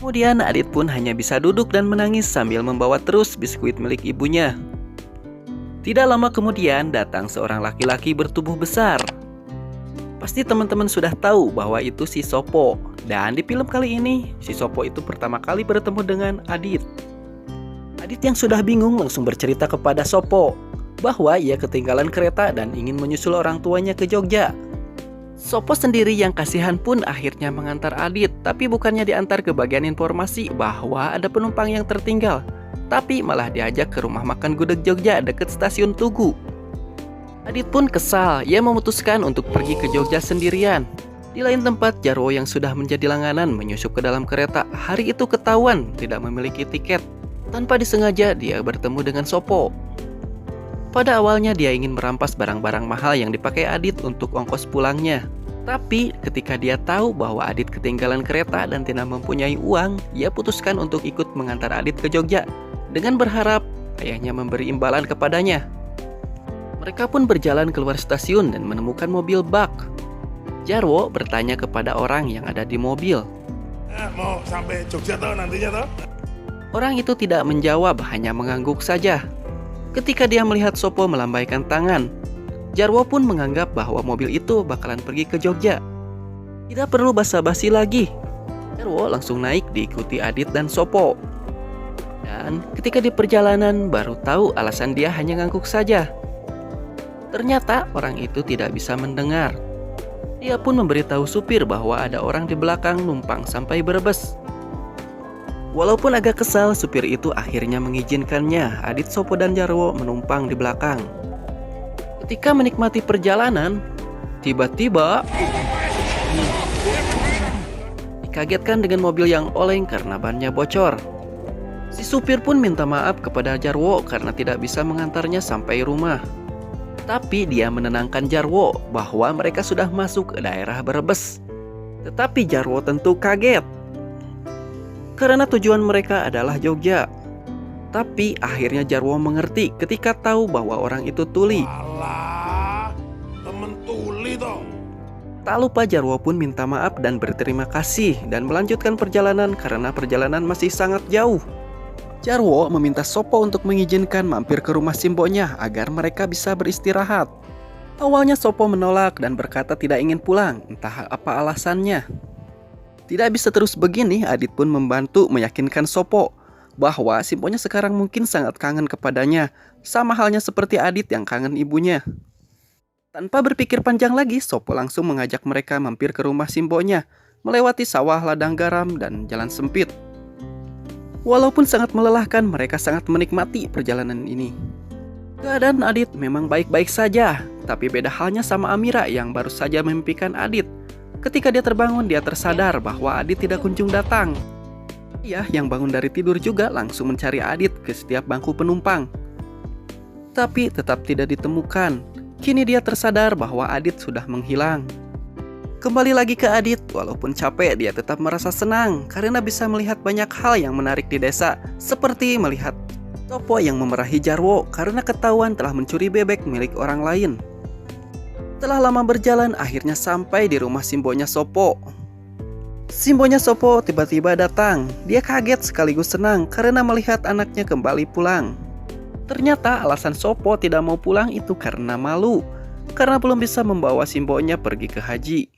Kemudian Adit pun hanya bisa duduk dan menangis sambil membawa terus biskuit milik ibunya. Tidak lama kemudian datang seorang laki-laki bertubuh besar. Pasti teman-teman sudah tahu bahwa itu si Sopo. Dan di film kali ini, si Sopo itu pertama kali bertemu dengan Adit. Adit yang sudah bingung langsung bercerita kepada Sopo bahwa ia ketinggalan kereta dan ingin menyusul orang tuanya ke Jogja. Sopo sendiri yang kasihan pun akhirnya mengantar Adit, tapi bukannya diantar ke bagian informasi bahwa ada penumpang yang tertinggal, tapi malah diajak ke rumah makan gudeg Jogja dekat stasiun Tugu. Adit pun kesal, ia memutuskan untuk pergi ke Jogja sendirian. Di lain tempat, Jarwo yang sudah menjadi langganan menyusup ke dalam kereta. Hari itu ketahuan tidak memiliki tiket. Tanpa disengaja, dia bertemu dengan Sopo. Pada awalnya dia ingin merampas barang-barang mahal yang dipakai Adit untuk ongkos pulangnya. Tapi ketika dia tahu bahwa Adit ketinggalan kereta dan tidak mempunyai uang, ia putuskan untuk ikut mengantar Adit ke Jogja dengan berharap ayahnya memberi imbalan kepadanya. Mereka pun berjalan keluar stasiun dan menemukan mobil bak. Jarwo bertanya kepada orang yang ada di mobil. Mau sampai Jogja toh nantinya toh? Orang itu tidak menjawab, hanya mengangguk saja. Ketika dia melihat Sopo melambaikan tangan, Jarwo pun menganggap bahwa mobil itu bakalan pergi ke Jogja. Tidak perlu basa-basi lagi. Jarwo langsung naik diikuti Adit dan Sopo. Dan ketika di perjalanan baru tahu alasan dia hanya ngangguk saja. Ternyata orang itu tidak bisa mendengar. Dia pun memberitahu supir bahwa ada orang di belakang numpang sampai Brebes. Walaupun agak kesal, supir itu akhirnya mengizinkannya Adit, Sopo, dan Jarwo menumpang di belakang. Ketika menikmati perjalanan, tiba-tiba dikagetkan dengan mobil yang oleng karena bannya bocor. Si supir pun minta maaf kepada Jarwo karena tidak bisa mengantarnya sampai rumah. Tapi dia menenangkan Jarwo bahwa mereka sudah masuk ke daerah Brebes. Tetapi Jarwo tentu kaget karena tujuan mereka adalah Jogja. Tapi akhirnya Jarwo mengerti ketika tahu bahwa orang itu tuli. Alah, temen tuli toh. Tak lupa Jarwo pun minta maaf dan berterima kasih dan melanjutkan perjalanan karena perjalanan masih sangat jauh. Jarwo meminta Sopo untuk mengizinkan mampir ke rumah simbonya agar mereka bisa beristirahat. Awalnya Sopo menolak dan berkata tidak ingin pulang, entah apa alasannya. Tidak bisa terus begini, Adit pun membantu meyakinkan Sopo bahwa simponya sekarang mungkin sangat kangen kepadanya, sama halnya seperti Adit yang kangen ibunya. Tanpa berpikir panjang lagi, Sopo langsung mengajak mereka mampir ke rumah simbonya, melewati sawah, ladang garam, dan jalan sempit. Walaupun sangat melelahkan, mereka sangat menikmati perjalanan ini. Keadaan Adit memang baik-baik saja, tapi beda halnya sama Amira yang baru saja memimpikan Adit. Ketika dia terbangun, dia tersadar bahwa Adit tidak kunjung datang. Ia yang bangun dari tidur juga langsung mencari Adit ke setiap bangku penumpang. Tapi tetap tidak ditemukan. Kini dia tersadar bahwa Adit sudah menghilang. Kembali lagi ke Adit, walaupun capek dia tetap merasa senang karena bisa melihat banyak hal yang menarik di desa. Seperti melihat Sopo yang memerahi Jarwo karena ketahuan telah mencuri bebek milik orang lain. Setelah lama berjalan, akhirnya sampai di rumah simbonya Sopo. Simbonya Sopo tiba-tiba datang. Dia kaget sekaligus senang karena melihat anaknya kembali pulang. Ternyata alasan Sopo tidak mau pulang itu karena malu, karena belum bisa membawa simbonya pergi ke haji.